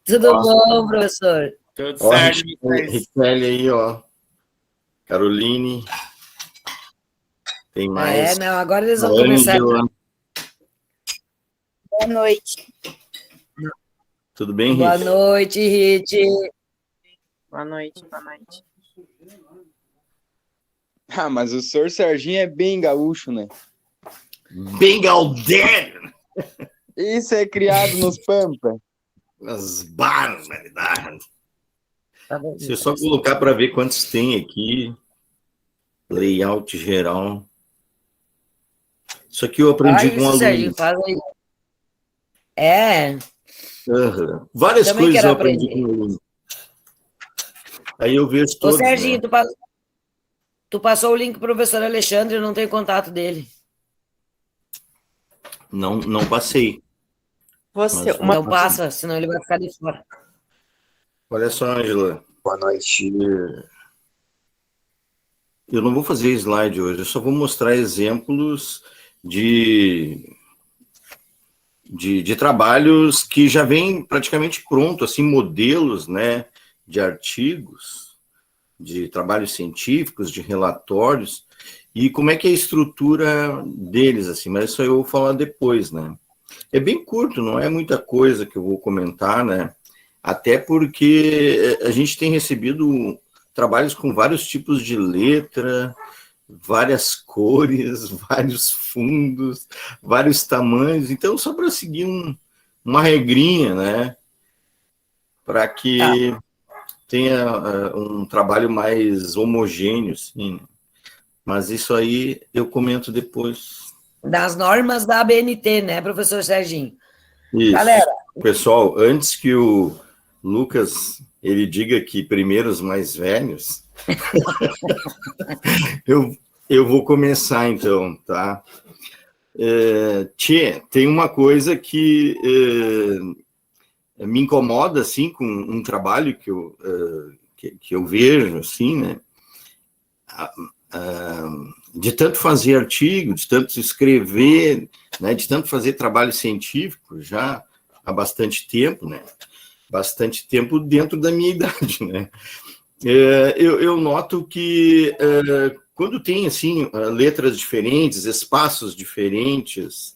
Tudo bom, professor? Tudo Ó, certo, Richelle aí, ó. Caroline. Tem mais. Não, agora eles vão começar. Boa noite. Tudo bem, Boa Rich? noite, Rit. Boa noite, boa noite. Ah, mas o senhor Serginho é bem gaúcho, né? Bem galdeiro! Isso é criado nos Pampa. As barbaridades. Tá bom. Se eu só colocar para ver quantos tem aqui. Layout geral. Isso aqui eu aprendi com um aluno. Serginho, faz aí. Várias Também coisas quero eu aprendi aprender. com um aluno. Aí eu vejo Ô, todos. Serginho, né? tu passou o link pro professor Alexandre, eu não tenho contato dele. Não passei. Você, Mas- Então passa, senão ele vai ficar de fora. Olha só, Ângela. Boa noite. Eu não vou fazer slide hoje, eu só vou mostrar exemplos de trabalhos que já vêm praticamente pronto, assim, modelos, né, de artigos, de trabalhos científicos, de relatórios, e como é que é a estrutura deles, assim, mas isso aí eu vou falar depois, né. É bem curto, não é muita coisa que eu vou comentar, né, até porque a gente tem recebido trabalhos com vários tipos de letra, várias cores, vários fundos, vários tamanhos. Então, só para seguir uma regrinha, né? Para que tenha um trabalho mais homogêneo, sim. Mas isso aí eu comento depois. Das normas da ABNT, né, professor Serginho? Isso. Galera. Pessoal, antes que o Lucas ele diga que primeiro os mais velhos, eu vou começar então, tá? Tem uma coisa que me incomoda, assim, com um trabalho que eu vejo, assim, né? De tanto fazer artigo, de tanto escrever, né? De tanto fazer trabalho científico já há bastante tempo, né? Bastante tempo dentro da minha idade, né? Eu noto que quando tem, assim, letras diferentes, espaços diferentes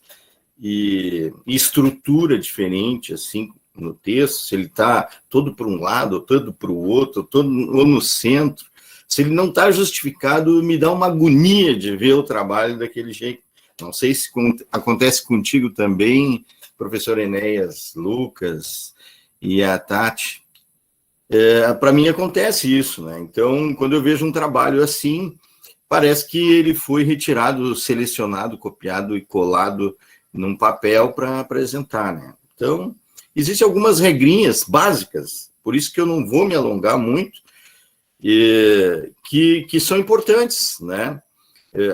e estrutura diferente, assim, no texto, se ele está todo para um lado, ou todo para o outro, ou no centro, se ele não está justificado, me dá uma agonia de ver o trabalho daquele jeito. Não sei se acontece contigo também, professor Enéas, Lucas e a Tati. Para mim acontece isso, né? Então, quando eu vejo um trabalho assim, parece que ele foi retirado, selecionado, copiado e colado num papel para apresentar, né? Então, existem algumas regrinhas básicas, por isso que eu não vou me alongar muito, que são importantes, né?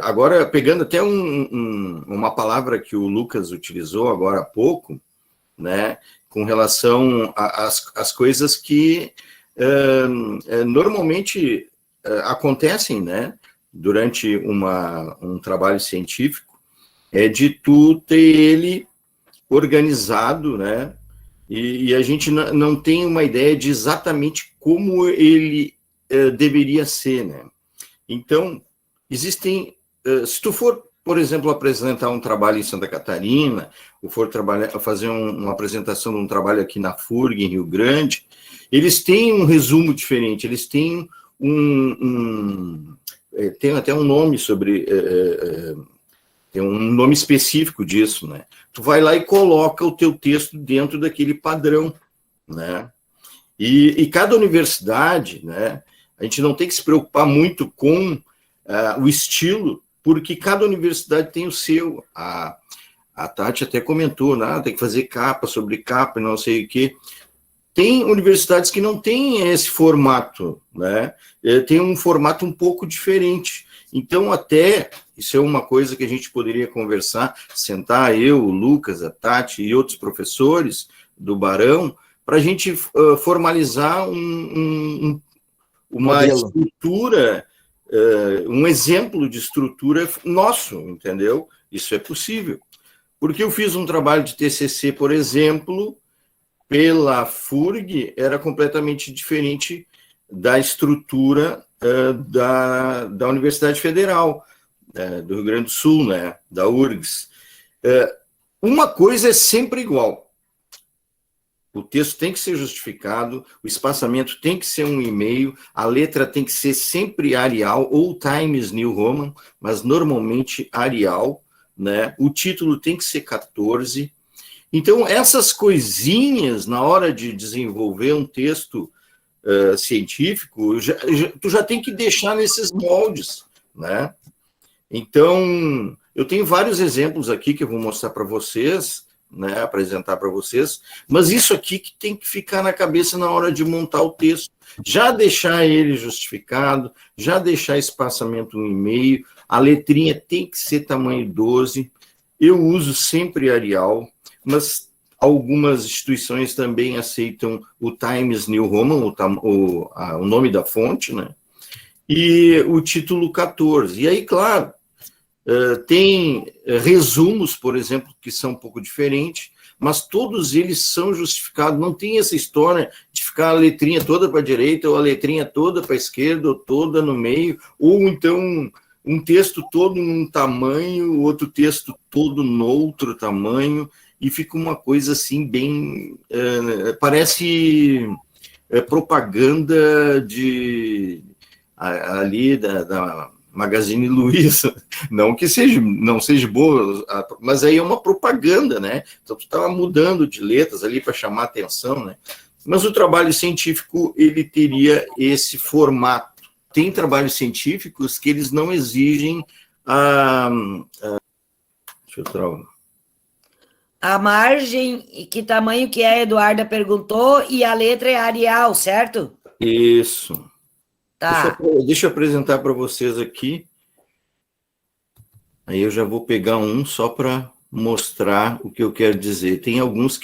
Agora, pegando até uma palavra que o Lucas utilizou agora há pouco, né? Com relação às coisas que normalmente acontecem, né, durante um trabalho científico, de tu ter ele organizado, né, e a gente não tem uma ideia de exatamente como ele deveria ser, né. Então, existem, se tu for, por exemplo, apresentar um trabalho em Santa Catarina, ou for fazer uma apresentação de um trabalho aqui na FURG, em Rio Grande, eles têm um resumo diferente, eles têm tem até um nome tem um nome específico disso, né? Tu vai lá e coloca o teu texto dentro daquele padrão, né? E cada universidade, né? A gente não tem que se preocupar muito com o estilo, porque cada universidade tem o seu. A Tati até comentou, né? Tem que fazer capa sobre capa, não sei o quê. Tem universidades que não têm esse formato, né? Tem um formato um pouco diferente. Então, até, isso é uma coisa que a gente poderia conversar, sentar eu, o Lucas, a Tati e outros professores do Barão, para a gente formalizar uma modelo, estrutura, um exemplo de estrutura nosso, entendeu? Isso é possível. Porque eu fiz um trabalho de TCC, por exemplo, pela FURG era completamente diferente da estrutura da Universidade Federal do Rio Grande do Sul, né, da URGS. Uma coisa é sempre igual. O texto tem que ser justificado, o espaçamento tem que ser 1,5, a letra tem que ser sempre Arial ou Times New Roman, mas normalmente Arial, né? O título tem que ser 14. Então, essas coisinhas, na hora de desenvolver um texto científico, tu já tem que deixar nesses moldes, né? Então, eu tenho vários exemplos aqui que eu vou mostrar para vocês, né, apresentar para vocês, mas isso aqui que tem que ficar na cabeça na hora de montar o texto, já deixar ele justificado, já deixar espaçamento 1,5, a letrinha tem que ser tamanho 12, eu uso sempre Arial, mas algumas instituições também aceitam o Times New Roman, o nome da fonte, né, e o título 14, e aí, claro, tem resumos, por exemplo, que são um pouco diferentes, mas todos eles são justificados. Não tem essa história de ficar a letrinha toda para a direita, ou a letrinha toda para a esquerda, ou toda no meio, ou então um texto todo num tamanho, outro texto todo no outro tamanho, e fica uma coisa assim bem... parece propaganda ali da Magazine Luiza, não que não seja boa, mas aí é uma propaganda, né? Então tu estava mudando de letras ali para chamar atenção, né? Mas o trabalho científico, ele teria esse formato. Tem trabalhos científicos que eles não exigem deixa eu travar. A margem, e que tamanho que é, a Eduarda perguntou, e a letra é Arial, certo? Isso. Tá. Deixa eu apresentar para vocês aqui. Aí eu já vou pegar um só para mostrar o que eu quero dizer. Tem alguns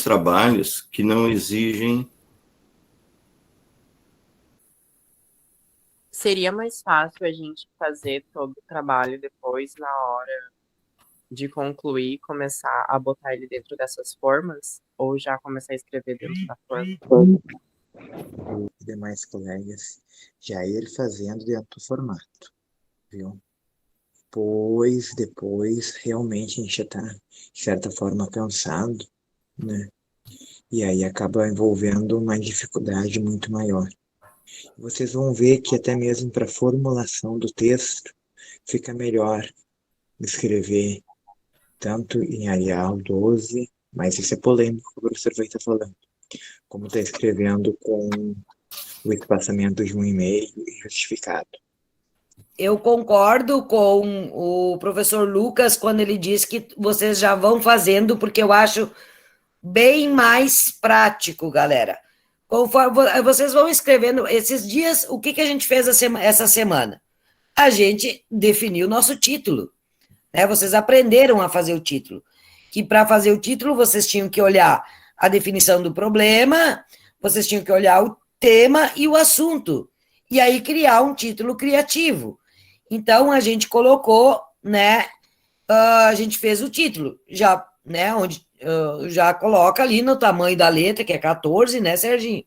trabalhos que não exigem... Seria mais fácil a gente fazer todo o trabalho depois, na hora de concluir, começar a botar ele dentro dessas formas? Ou já começar a escrever dentro da forma? Os demais colegas já ir fazendo dentro do formato, viu? Pois depois realmente a gente já está, de certa forma, cansado, né? E aí acaba envolvendo uma dificuldade muito maior. Vocês vão ver que até mesmo para a formulação do texto fica melhor escrever tanto em Arial 12, mas isso é polêmico, o professor vai estar falando, como está escrevendo com o espaçamento de 1,5 e justificado. Eu concordo com o professor Lucas quando ele diz que vocês já vão fazendo, porque eu acho bem mais prático, galera. Conforme vocês vão escrevendo esses dias, o que a gente fez essa semana? A gente definiu o nosso título, né? Vocês aprenderam a fazer o título, que para fazer o título vocês tinham que olhar a definição do problema, vocês tinham que olhar o tema e o assunto, e aí criar um título criativo. Então, a gente colocou, né, a gente fez o título, já, né, onde já coloca ali no tamanho da letra, que é 14, né, Serginho?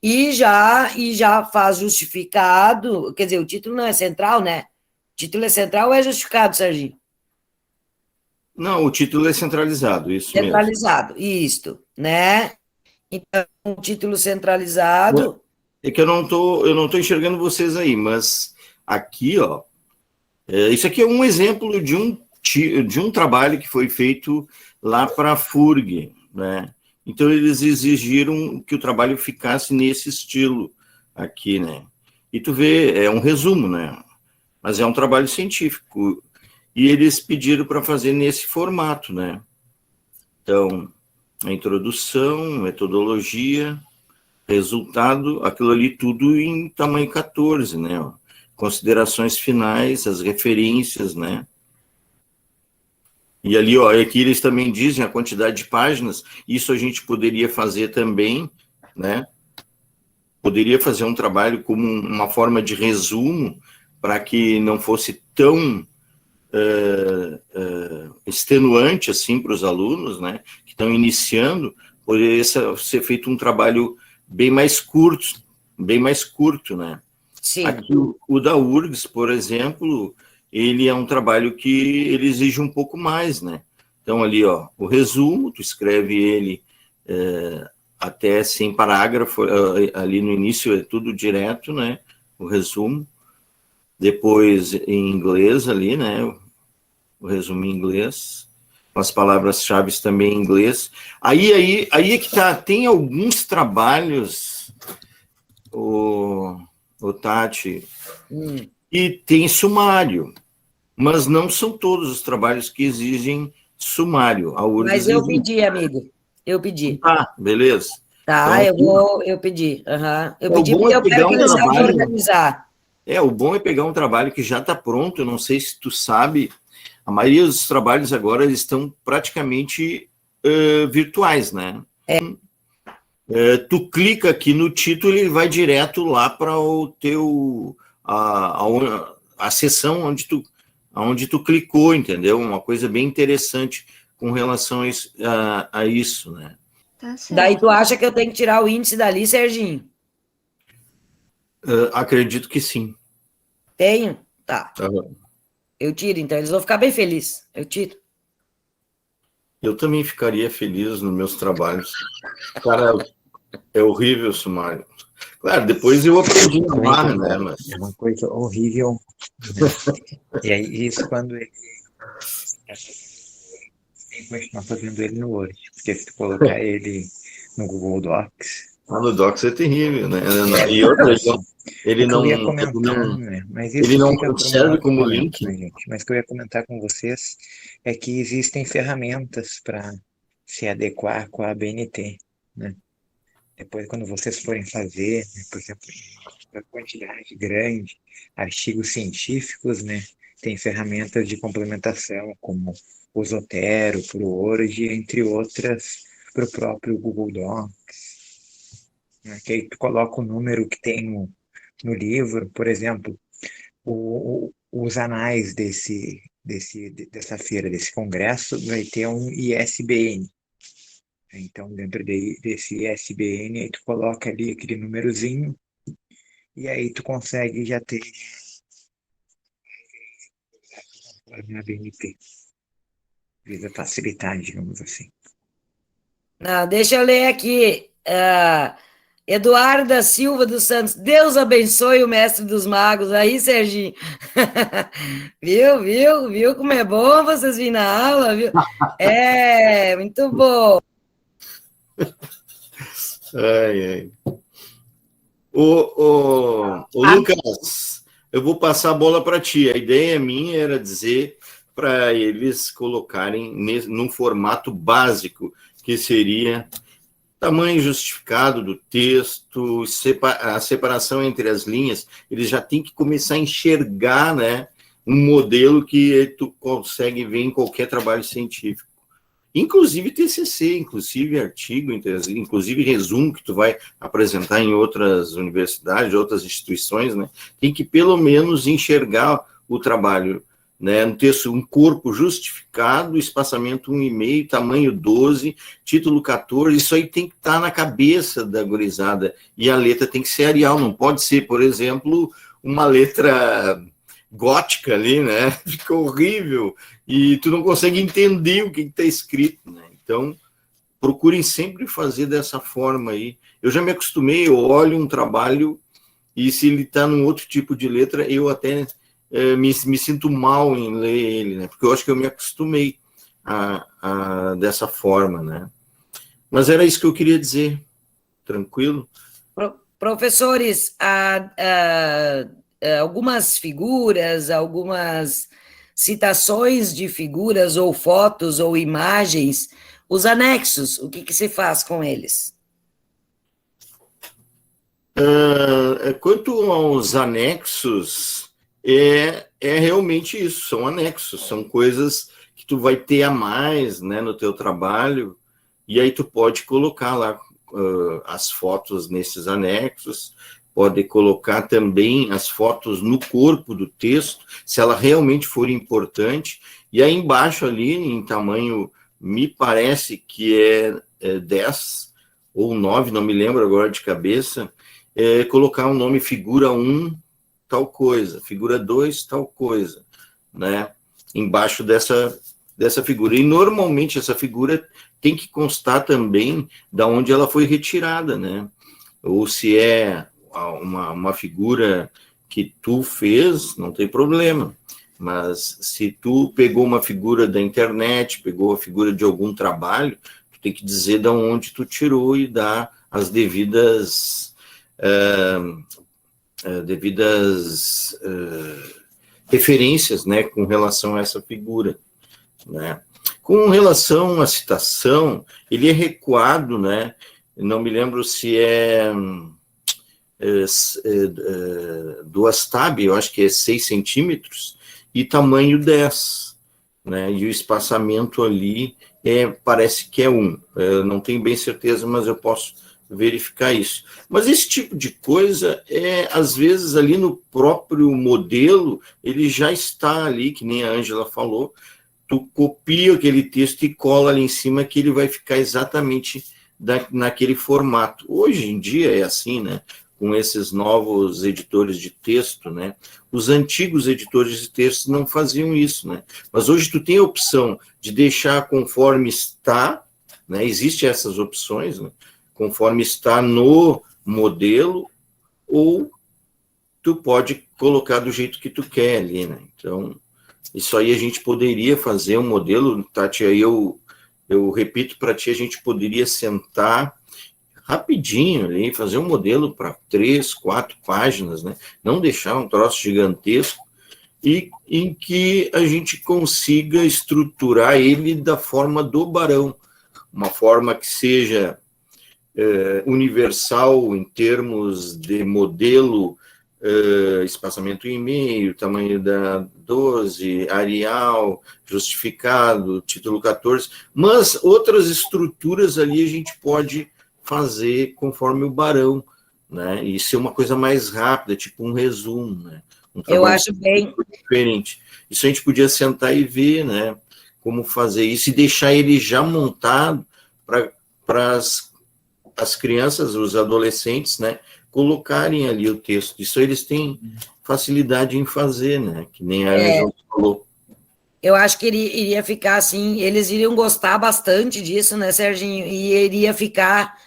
E já faz justificado, quer dizer, o título não é central, né? O título é central ou é justificado, Serginho? Não, o título é centralizado, isso mesmo. Centralizado, isto, né? Então, o título centralizado... É que eu não tô enxergando vocês aí, mas aqui, ó, isso aqui é um exemplo de um trabalho que foi feito lá para a FURG, né? Então, eles exigiram que o trabalho ficasse nesse estilo aqui, né? E tu vê, é um resumo, né? Mas é um trabalho científico. E eles pediram para fazer nesse formato, né? Então, a introdução, metodologia, resultado, aquilo ali tudo em tamanho 14, né? Considerações finais, as referências, né? E ali, ó, aqui eles também dizem a quantidade de páginas, isso a gente poderia fazer também, né? Poderia fazer um trabalho como uma forma de resumo, para que não fosse tão extenuante assim para os alunos, né? Que estão iniciando, poderia ser feito um trabalho bem mais curto, né? Sim. Aqui, o da URGS, por exemplo, ele é um trabalho que ele exige um pouco mais, né? Então, ali, ó, o resumo, tu escreve ele até sem parágrafo, ali no início é tudo direto, né? O resumo. Depois, em inglês ali, né? O resumo em inglês. As palavras-chave também em inglês. Aí é que tá. Tem alguns trabalhos, o Tati, e tem sumário, mas não são todos os trabalhos que exigem sumário. A URGS Mas eu exige. pedi, amigo. Eu pedi. Ah, beleza. Tá, Então, eu pedi. Eu o pedi bom porque é eu pegar quero que um eles saibam trabalho. organizar. O bom é pegar um trabalho que já está pronto. Eu não sei se tu sabe, a maioria dos trabalhos agora eles estão praticamente virtuais, né? Tu clica aqui no título e ele vai direto lá para o teu a seção onde tu clicou, entendeu? Uma coisa bem interessante com relação a isso, né? Tá Daí certo. tu acha que eu tenho que tirar o índice dali, Serginho? Acredito que sim. Tenho? Tá. Uhum. Eu tiro, então. Eles vão ficar bem felizes. Eu tiro. Eu também ficaria feliz nos meus trabalhos. Cara, é horrível o sumário. Claro, depois eu aprendi na marra, né? Mas... É uma coisa horrível, né? E aí, isso quando ele tem que continuar fazendo ele no Word, porque se tu colocar ele no Google Docs, No Docs é terrível, né? E outra, isso. ele O que eu ia não, comentar, né? Mas ele isso não fica para um serve outro como momento, link. né, gente? Mas o que eu ia comentar com vocês é que existem ferramentas para se adequar com a ABNT, né? Depois, quando vocês forem fazer, né, por exemplo, uma quantidade grande, artigos científicos, né? Tem ferramentas de complementação, como o Zotero, para o Word, entre outras, para o próprio Google Docs, né? Que aí tu coloca o número que tem no livro, por exemplo, os anais dessa feira, desse congresso, vai ter um ISBN. Então, dentro desse ISBN, aí tu coloca ali aquele númerozinho, e aí tu consegue já ter a BNT. Visa facilitar, digamos assim. Não, deixa eu ler aqui. Eduarda Silva dos Santos. Deus abençoe o mestre dos magos. Aí, Serginho. Viu como é bom vocês virem na aula, viu? É, muito bom. Ai. Ô, Lucas, eu vou passar a bola para ti. A ideia minha era dizer para eles colocarem num formato básico, que seria tamanho justificado do texto, a separação entre as linhas. Eles já têm que começar a enxergar, né, um modelo que tu consegue ver em qualquer trabalho científico. Inclusive TCC, inclusive artigo, inclusive resumo que tu vai apresentar em outras universidades, outras instituições, né? Tem que pelo menos enxergar o trabalho, né? No texto, um corpo justificado, espaçamento 1,5, tamanho 12, título 14, isso aí tem que estar na cabeça da gurizada, e a letra tem que ser Arial, não pode ser, por exemplo, uma letra gótica ali, né? Fica horrível e tu não consegue entender o que está escrito, né? Então, procurem sempre fazer dessa forma aí. Eu já me acostumei, eu olho um trabalho e se ele está num outro tipo de letra, eu até me sinto mal em ler ele, né? Porque eu acho que eu me acostumei dessa forma, né? Mas era isso que eu queria dizer. Tranquilo? Professores, algumas figuras, algumas citações de figuras ou fotos ou imagens, os anexos, o que se faz com eles? Quanto aos anexos, é realmente isso, são anexos, são coisas que tu vai ter a mais, né, no teu trabalho, e aí tu pode colocar lá as fotos nesses anexos, pode colocar também as fotos no corpo do texto, se ela realmente for importante, e aí embaixo ali, em tamanho, me parece que 10 ou 9, não me lembro agora de cabeça, colocar o nome figura 1, tal coisa, figura 2, tal coisa, né? Embaixo dessa figura. E normalmente essa figura tem que constar também da onde ela foi retirada, né? Ou se é uma figura que tu fez, não tem problema. Mas se tu pegou uma figura da internet, pegou a figura de algum trabalho, tu tem que dizer de onde tu tirou e dar as devidas referências, né, com relação a essa figura, né? Com relação à citação, ele é recuado, né? Não me lembro se do Astab, eu acho que é 6 centímetros, e tamanho 10, né? E o espaçamento ali parece que é 1. Eu não tenho bem certeza, mas eu posso verificar isso. Mas esse tipo de coisa, às vezes, ali no próprio modelo, ele já está ali, que nem a Ângela falou, tu copia aquele texto e cola ali em cima, que ele vai ficar exatamente naquele formato. Hoje em dia é assim, né? Com esses novos editores de texto, né? Os antigos editores de texto não faziam isso, né? Mas hoje tu tem a opção de deixar conforme está, né? Existem essas opções, né? Conforme está no modelo, ou tu pode colocar do jeito que tu quer ali, né? Então, isso aí a gente poderia fazer um modelo, Tati, aí eu repito para ti, a gente poderia sentar rapidinho ali, fazer um modelo para 3, 4 páginas, né? Não deixar um troço gigantesco, e em que a gente consiga estruturar ele da forma do Barão, uma forma que seja universal em termos de modelo, espaçamento em meio, tamanho da 12, Arial, justificado, título 14, mas outras estruturas ali a gente pode fazer conforme o Barão, né? E ser uma coisa mais rápida, tipo um resumo, né? Eu acho bem diferente. Isso a gente podia sentar e ver, né? Como fazer isso e deixar ele já montado para as crianças, os adolescentes, né? Colocarem ali o texto. Isso eles têm facilidade em fazer, né? Que nem a Ângela falou. Eu acho que iria ficar assim, eles iriam gostar bastante disso, né, Serginho? E iria ficar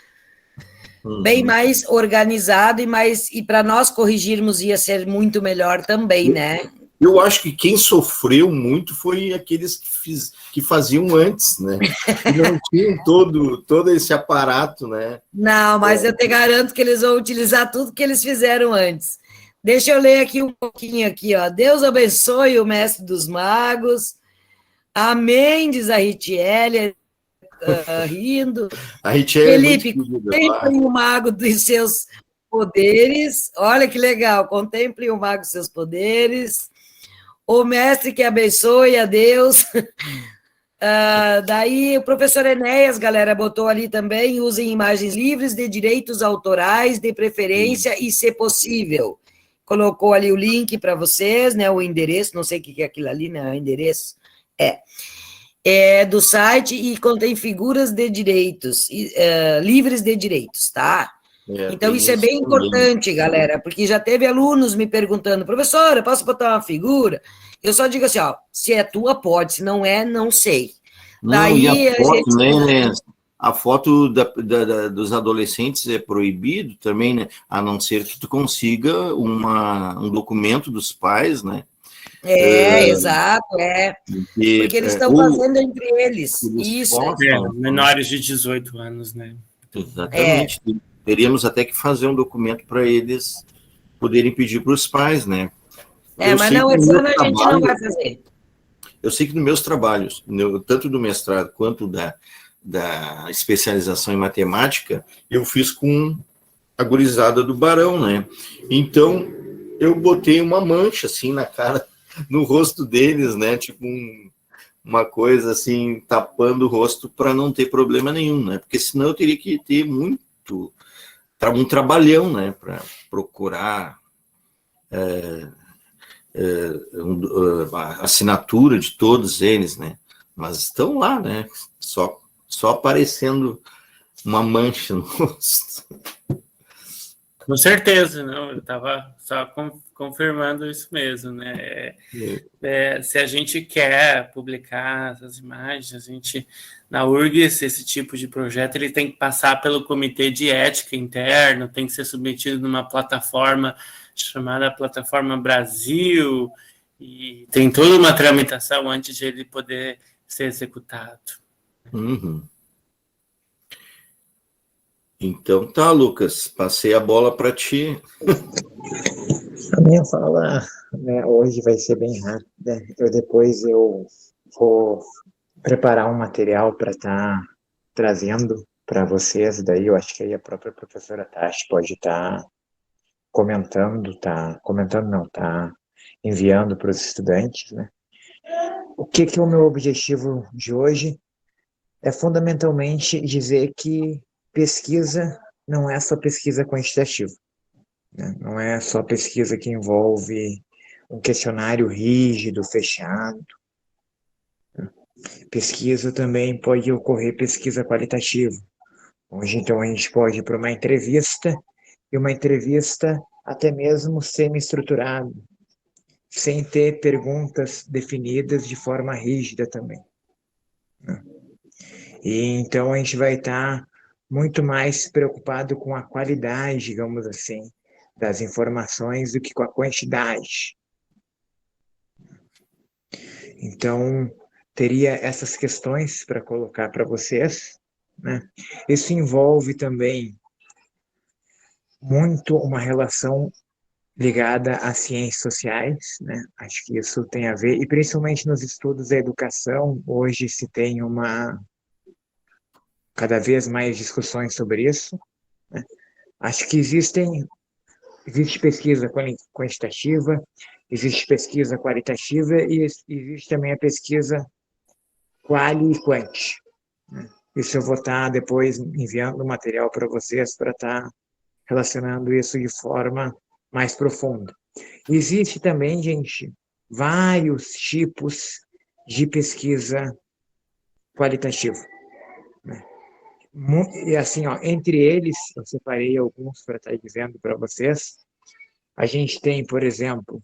bem mais organizado e para nós corrigirmos ia ser muito melhor também, né? Eu acho que quem sofreu muito foi aqueles que faziam antes, né? Que não tinham todo esse aparato, né? Não, mas eu te garanto que eles vão utilizar tudo que eles fizeram antes. Deixa eu ler aqui um pouquinho aqui, ó. Deus abençoe o mestre dos magos. Amém, diz a Ritiele, rindo. A Ritiele Felipe, contemplem o mago dos seus poderes. Olha que legal, contemplem o mago dos seus poderes. O mestre que abençoe a Deus. Daí o professor Enéas, galera, botou ali também, usem imagens livres de direitos autorais, de preferência e, se possível. Colocou ali o link para vocês, né, o endereço, não sei o que é aquilo ali, né, o endereço. Do site, e contém figuras de direitos, livres de direitos, tá? Então, isso é bem importante, galera, porque já teve alunos me perguntando, professora, posso botar uma figura? Eu só digo assim, ó, se é tua, pode, se não é, não sei. Daí e a foto, né, a foto dos adolescentes é proibido também, né, a não ser que tu consiga um documento dos pais, né? Exato, porque eles estão fazendo entre eles. Isso. Menores de 18 anos, né? Exatamente. Teríamos até que fazer um documento para eles poderem pedir para os pais, né? Mas não, esse ano a gente não vai fazer. Eu sei que nos meus trabalhos, tanto do mestrado quanto da especialização em matemática, eu fiz com a gurizada do Barão, né? Então, eu botei uma mancha, assim, na cara, no rosto deles, né? Tipo uma coisa, assim, tapando o rosto para não ter problema nenhum, né? Porque senão eu teria que ter um trabalhão, né? Para procurar a assinatura de todos eles, né? Mas estão lá, né? Só aparecendo uma mancha no rosto. Com certeza, não, eu estava só confirmando isso mesmo, né? Se a gente quer publicar essas imagens, a gente, na URGS, esse tipo de projeto, ele tem que passar pelo comitê de ética interno, tem que ser submetido numa plataforma chamada Plataforma Brasil, e tem toda uma tramitação antes de ele poder ser executado. Uhum. Então tá, Lucas, passei a bola para ti. A minha fala, né, hoje vai ser bem rápida. Eu vou preparar um material para estar trazendo para vocês. Daí eu acho que aí a própria professora Tati pode estar tá enviando para os estudantes, né? O que é o meu objetivo de hoje? É fundamentalmente dizer que pesquisa não é só pesquisa quantitativa, né? Não é só pesquisa que envolve um questionário rígido, fechado. Pesquisa também pode ocorrer pesquisa qualitativa. Hoje, então, a gente pode ir para uma entrevista, e uma entrevista até mesmo semi-estruturada, sem ter perguntas definidas de forma rígida também, né? E então a gente vai estar muito mais preocupado com a qualidade, digamos assim, das informações do que com a quantidade. Então, teria essas questões para colocar para vocês, né? Isso envolve também muito uma relação ligada às ciências sociais, né? Acho que isso tem a ver, e principalmente nos estudos da educação, hoje se tem cada vez mais discussões sobre isso, né? Acho que existe pesquisa quantitativa, existe pesquisa qualitativa e existe também a pesquisa quali e quant, né? Isso eu vou estar depois enviando material para vocês para estar relacionando isso de forma mais profunda. Existe também, gente, vários tipos de pesquisa qualitativa, né? E assim, ó, entre eles, eu separei alguns para estar dizendo para vocês. A gente tem, por exemplo,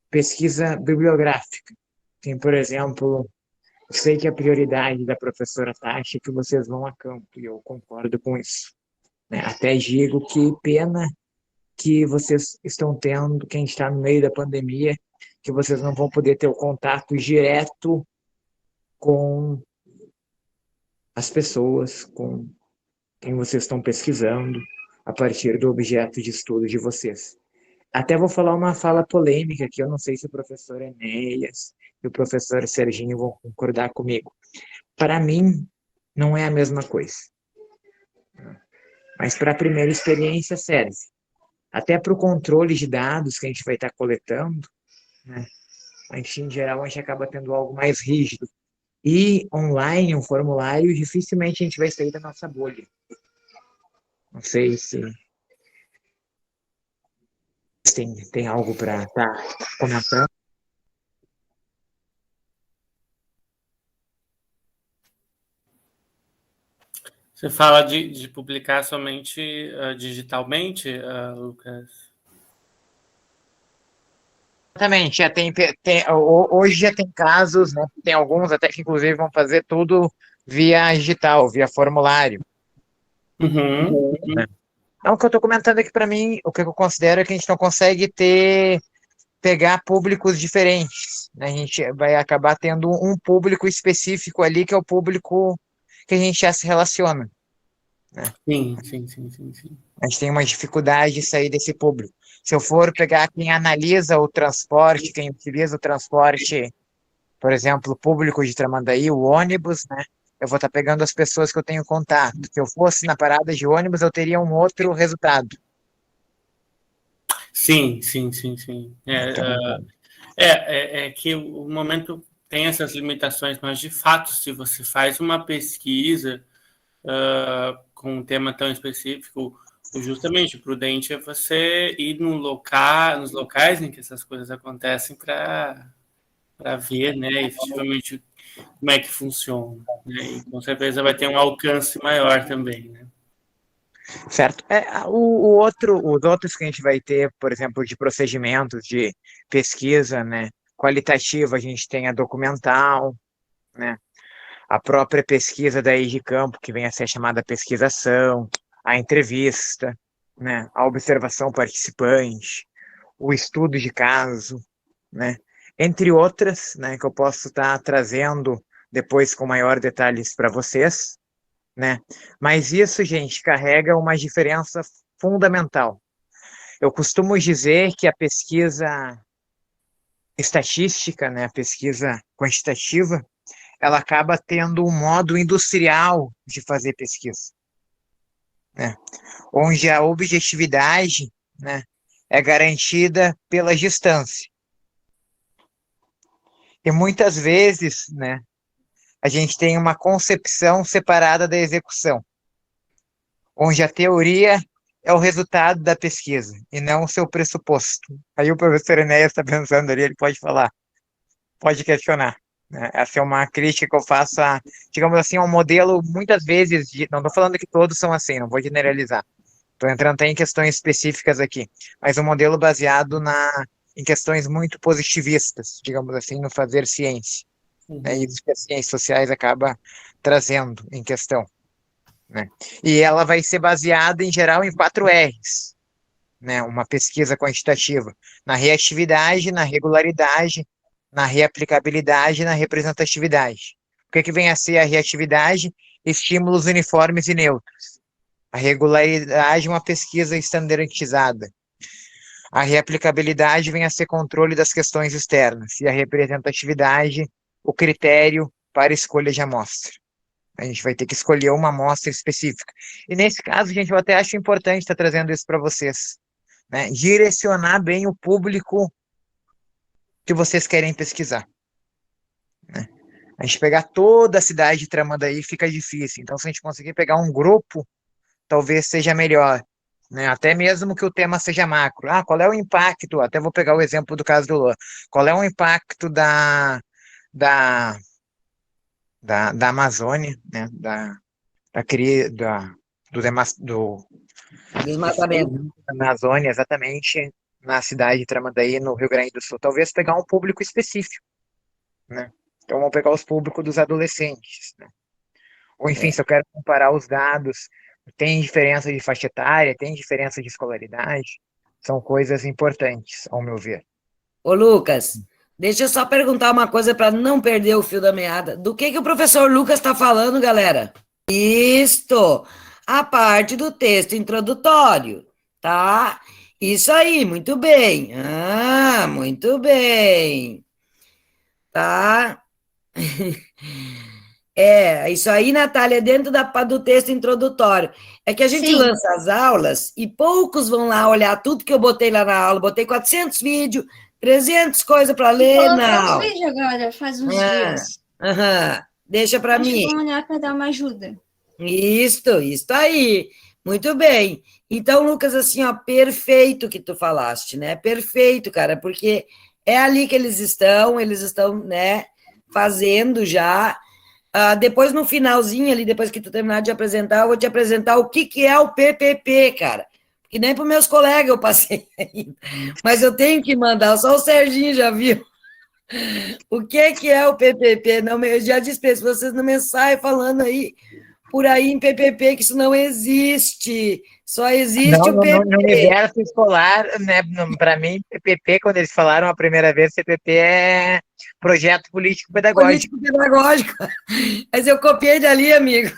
pesquisa bibliográfica. Tem, por exemplo, eu sei que a prioridade da professora Tati é que vocês vão a campo, e eu concordo com isso, né? Até digo que pena que vocês estão tendo, quem está no meio da pandemia, que vocês não vão poder ter o contato direto com as pessoas, com quem vocês estão pesquisando, a partir do objeto de estudo de vocês. Até vou falar uma fala polêmica que eu não sei se o professor Enéas e o professor Serginho vão concordar comigo. Para mim, não é a mesma coisa. Mas para a primeira experiência serve. Até para o controle de dados que a gente vai estar coletando, né? A gente, em geral, a gente acaba tendo algo mais rígido. E online, um formulário, dificilmente a gente vai sair da nossa bolha. Não sei se tem algo para estar comentando. Você fala de publicar somente digitalmente, Lucas? Exatamente, hoje já tem casos, né? Tem alguns até que inclusive vão fazer tudo via digital, via formulário. Uhum. Então, o que eu estou comentando aqui para mim, o que eu considero é que a gente não consegue pegar públicos diferentes, né? A gente vai acabar tendo um público específico ali, que é o público que a gente já se relaciona, né? Sim. A gente tem uma dificuldade de sair desse público. Se eu for pegar quem analisa o transporte, quem utiliza o transporte, por exemplo, público de Tramandaí, o ônibus, né? Eu vou estar pegando as pessoas que eu tenho contato. Se eu fosse na parada de ônibus, eu teria um outro resultado. Sim. É que o momento tem essas limitações, mas de fato, se você faz uma pesquisa com um tema tão específico, justamente o prudente é você ir nos locais em que essas coisas acontecem para ver, né, efetivamente como é que funciona, né? E com certeza vai ter um alcance maior também, né? Certo. Os outros que a gente vai ter, por exemplo, de procedimentos de pesquisa, né, qualitativa, a gente tem a documental, né, a própria pesquisa daí de campo, que vem a ser chamada pesquisação, a entrevista, né, a observação participante, o estudo de caso, né, entre outras, né, que eu posso estar trazendo depois com maior detalhes para vocês, né? Mas isso, gente, carrega uma diferença fundamental. Eu costumo dizer que a pesquisa estatística, né, a pesquisa quantitativa, ela acaba tendo um modo industrial de fazer pesquisa, né? Onde a objetividade, né, é garantida pela distância. E muitas vezes, né, a gente tem uma concepção separada da execução, onde a teoria é o resultado da pesquisa e não o seu pressuposto. Aí o professor Enéas está pensando ali, ele pode falar, pode questionar, né? Essa é uma crítica que eu faço a, digamos assim, um modelo, muitas vezes, não estou falando que todos são assim, não vou generalizar. Estou entrando até em questões específicas aqui, mas um modelo baseado em questões muito positivistas, digamos assim, no fazer ciência. É isso que as ciências sociais acaba trazendo em questão, né? E ela vai ser baseada, em geral, em 4 R's, né? Uma pesquisa quantitativa: na reatividade, na regularidade, na reaplicabilidade e na representatividade. O que vem a ser a reatividade? Estímulos uniformes e neutros. A regularidade, uma pesquisa estandarizada. A reaplicabilidade vem a ser controle das questões externas. E a representatividade, o critério para escolha de amostra. A gente vai ter que escolher uma amostra específica. E nesse caso, gente, eu até acho importante estar trazendo isso para vocês, né? Direcionar bem o público que vocês querem pesquisar, né? A gente pegar toda a cidade de Tramandaí fica difícil. Então, se a gente conseguir pegar um grupo, talvez seja melhor, né? Até mesmo que o tema seja macro. Ah, qual é o impacto? Até vou pegar o exemplo do caso do Lula. Qual é o impacto da, da Amazônia, né? Do, do Desmatamento. na Amazônia, exatamente na cidade de Tramandaí, no Rio Grande do Sul. Talvez pegar um público específico, né? Então, vamos pegar os públicos dos adolescentes, né? Ou, enfim, se eu quero comparar os dados, tem diferença de faixa etária, tem diferença de escolaridade, são coisas importantes, ao meu ver. Ô, Lucas, deixa eu só perguntar uma coisa para não perder o fio da meada. Do que o professor Lucas está falando, galera? Isto, a parte do texto introdutório, tá? Isso aí, muito bem. Ah, muito bem. Tá? É, isso aí, Natália, dentro do texto introdutório. É que a gente Sim. lança as aulas e poucos vão lá olhar tudo que eu botei lá na aula. Botei 400 vídeos, 300 coisas para ler, Coloquei não. os vídeos agora, faz uns Ah, dias. aham. Deixa para Acho mim. que vamos olhar para dar uma ajuda. Isto aí. Muito bem. Então, Lucas, assim, ó, perfeito que tu falaste, né? Perfeito, cara, porque é ali que eles estão, né, fazendo já. Depois, no finalzinho ali, depois que tu terminar de apresentar, eu vou te apresentar o que é o PPP, cara. Que nem para meus colegas eu passei ainda. Mas eu tenho que mandar, só o Serginho já viu. O que é o PPP? Não, eu já disse para vocês não me saem falando aí, por aí em PPP, que isso não existe. Só existe o PPP. No universo escolar, né, para mim, PPP, quando eles falaram a primeira vez, PPP é projeto político-pedagógico. Político-pedagógico. Mas eu copiei dali, amigo.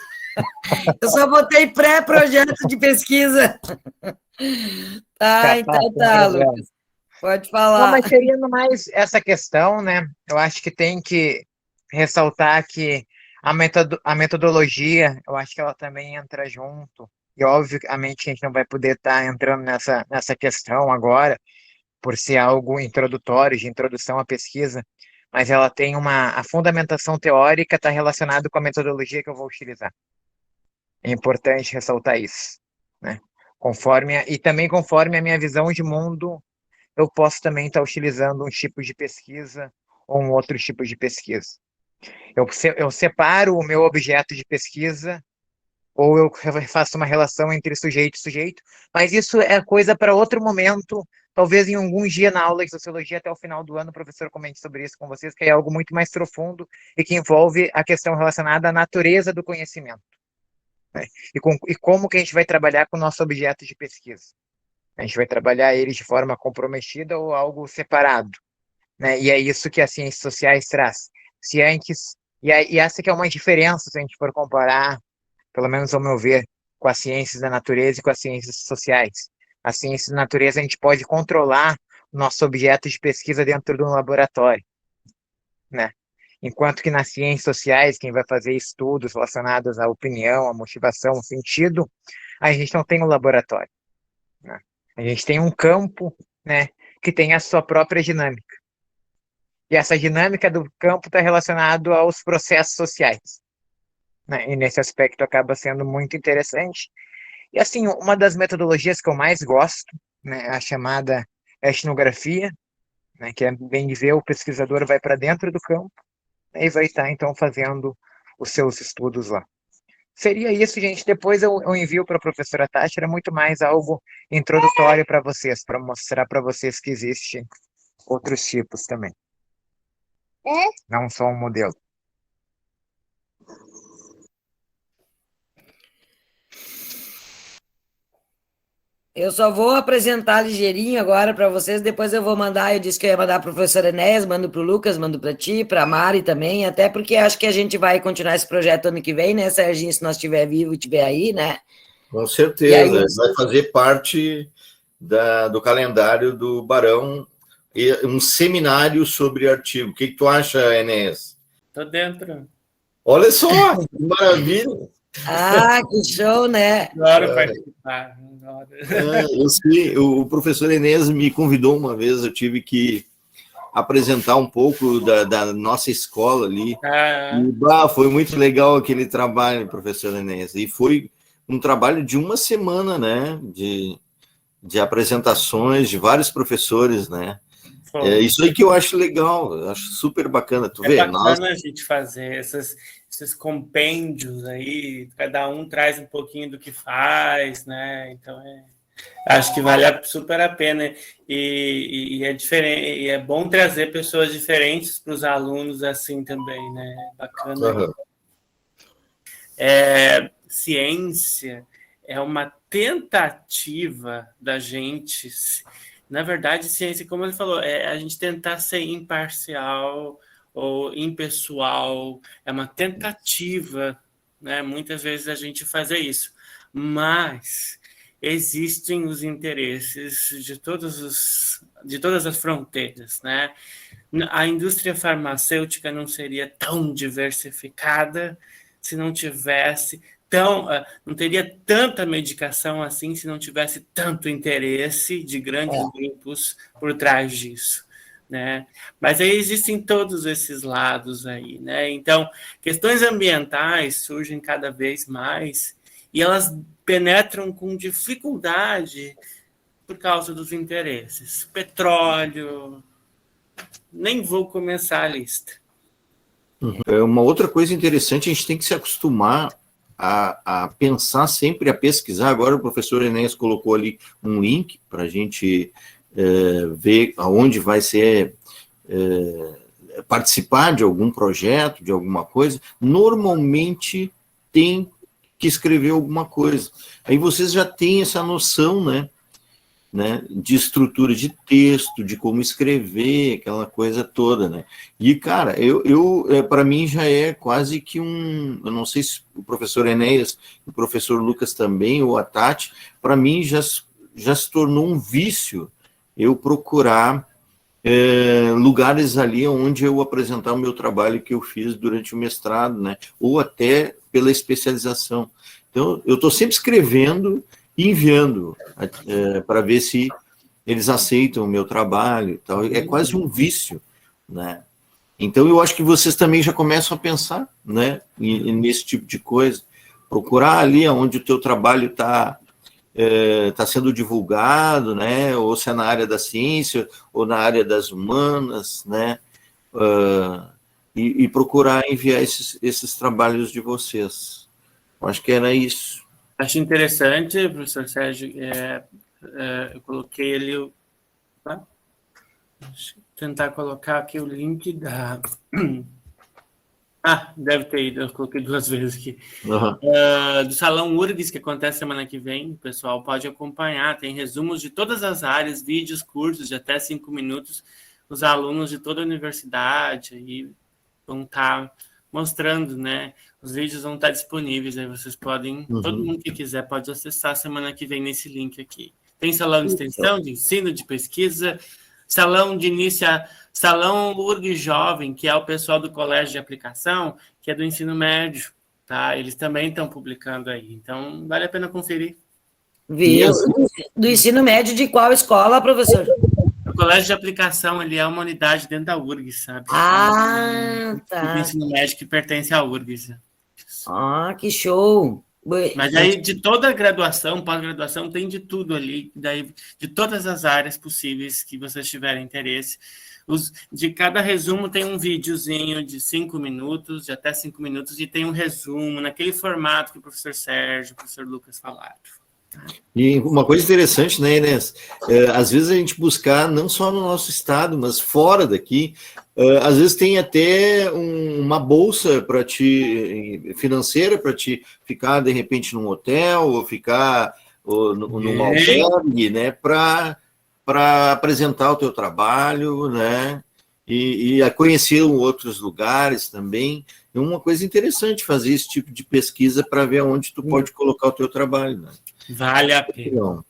Eu só botei pré-projeto de pesquisa. Tá, então tá, Lucas. Pode falar. Não, mas seria mais essa questão, né? Eu acho que tem que ressaltar que a metodologia, eu acho que ela também entra junto. E, obviamente, a gente não vai poder estar entrando nessa questão agora, por ser algo introdutório, de introdução à pesquisa, mas ela tem a fundamentação teórica está relacionada com a metodologia que eu vou utilizar. É importante ressaltar isso, né? E também conforme a minha visão de mundo, eu posso também estar utilizando um tipo de pesquisa ou um outro tipo de pesquisa. Eu separo o meu objeto de pesquisa ou eu faço uma relação entre sujeito e sujeito, mas isso é coisa para outro momento, talvez em algum dia na aula de sociologia até o final do ano o professor comente sobre isso com vocês, que é algo muito mais profundo e que envolve a questão relacionada à natureza do conhecimento, né? E como que a gente vai trabalhar com o nosso objeto de pesquisa. A gente vai trabalhar ele de forma comprometida ou algo separado, né? E é isso que as ciências sociais traz. Cientes, e essa que é uma diferença se a gente for comparar, pelo menos ao meu ver, com as ciências da natureza e com as ciências sociais. As ciências da natureza a gente pode controlar o nosso objeto de pesquisa dentro de um laboratório, né? Enquanto que nas ciências sociais, quem vai fazer estudos relacionados à opinião, à motivação, ao sentido, a gente não tem um laboratório, né? A gente tem um campo, né, que tem a sua própria dinâmica. E essa dinâmica do campo está relacionada aos processos sociais, né? E nesse aspecto acaba sendo muito interessante. E assim, uma das metodologias que eu mais gosto, né, é a chamada etnografia, né, que é bem dizer, o pesquisador vai para dentro do campo, né, e vai estar então fazendo os seus estudos lá. Seria isso, gente. Depois eu envio para a professora Tati, era muito mais algo introdutório para vocês, para mostrar para vocês que existem outros tipos também. Não só um modelo. Eu só vou apresentar ligeirinho agora para vocês, depois eu vou mandar, eu disse que eu ia mandar para o professor Enéas, mando para o Lucas, mando para ti, para a Mari também, até porque acho que a gente vai continuar esse projeto ano que vem, né, Serginho, se nós estiver vivo e estiver aí, né? Com certeza, aí, vai fazer parte do calendário do Barão, um seminário sobre artigo. O que tu acha, Enéas? Tô dentro. Olha só, que maravilha! Ah, que show, né? Adoro participar. Eu sei, o professor Enéas me convidou uma vez, eu tive que apresentar um pouco da nossa escola ali. E, foi muito legal aquele trabalho, professor Enéas. E foi um trabalho de uma semana, né? De apresentações de vários professores, né? É isso aí que eu acho legal, eu acho super bacana. Tu vê? Bacana a gente fazer esses compêndios aí, cada um traz um pouquinho do que faz, né? Então, acho que vale super a pena. E é diferente, e é bom trazer pessoas diferentes para os alunos assim também, né? Bacana. Uhum. Ciência é uma tentativa da gente... Na verdade, ciência, como ele falou, é a gente tentar ser imparcial ou impessoal, é uma tentativa, né? Muitas vezes a gente fazer isso, mas existem os interesses de todas as fronteiras, né? A indústria farmacêutica não seria tão diversificada se não tivesse não teria tanta medicação assim se não tivesse tanto interesse de grandes grupos por trás disso, né? Mas aí existem todos esses lados aí, né? Então, questões ambientais surgem cada vez mais e elas penetram com dificuldade por causa dos interesses. Petróleo, nem vou começar a lista. Uma outra coisa interessante, a gente tem que se acostumar a pensar sempre, a pesquisar. Agora o professor Enéas colocou ali um link para a gente ver aonde vai ser participar de algum projeto, de alguma coisa. Normalmente tem que escrever alguma coisa. Aí vocês já têm essa noção, né, de estrutura de texto, de como escrever, aquela coisa toda, né? E, cara, para mim já é quase que eu não sei se o professor Enéas, o professor Lucas também, ou a Tati, para mim já se tornou um vício eu procurar lugares ali onde eu apresentar o meu trabalho que eu fiz durante o mestrado, né? Ou até pela especialização. Então, eu estou sempre escrevendo e enviando para ver se eles aceitam o meu trabalho e tal. É quase um vício, né? Então, eu acho que vocês também já começam a pensar, né, nesse tipo de coisa. Procurar ali onde o teu trabalho está sendo divulgado, né, ou se é na área da ciência, ou na área das humanas, né, e procurar enviar esses trabalhos de vocês. Acho que era isso. Acho interessante, professor Sérgio, eu coloquei ele... Tá? Deixa eu tentar colocar aqui o link da... deve ter ido, eu coloquei 2 vezes aqui. Do Salão URGS, que acontece semana que vem, o pessoal pode acompanhar, tem resumos de todas as áreas, vídeos, cursos de até 5 minutos, os alunos de toda a universidade aí vão estar mostrando, né? Os vídeos vão estar disponíveis, aí vocês podem, todo mundo que quiser pode acessar semana que vem nesse link aqui. Tem salão de extensão, de ensino, de pesquisa, salão de início, salão URGS Jovem, que é o pessoal do colégio de aplicação, que é do ensino médio, tá? Eles também estão publicando aí, então vale a pena conferir. Viu? Do ensino médio de qual escola, professor? O colégio de aplicação, ele é uma unidade dentro da URGS, sabe? Tá. Do ensino médio que pertence à URGS. Que show! Mas aí, de toda a graduação, pós-graduação, tem de tudo ali, daí, de todas as áreas possíveis que vocês tiverem interesse. De cada resumo tem um videozinho de 5 minutos, de até 5 minutos, e tem um resumo naquele formato que o professor Sérgio, o professor Lucas falaram. E uma coisa interessante, né, Inês? Às vezes a gente buscar, não só no nosso estado, mas fora daqui, às vezes tem até uma bolsa para ti, financeira, para ti ficar, de repente, num hotel, ou ficar num albergue, né, para apresentar o teu trabalho, né, e a conhecer outros lugares também. É uma coisa interessante fazer esse tipo de pesquisa para ver onde tu pode colocar o teu trabalho, né? Vale a pena.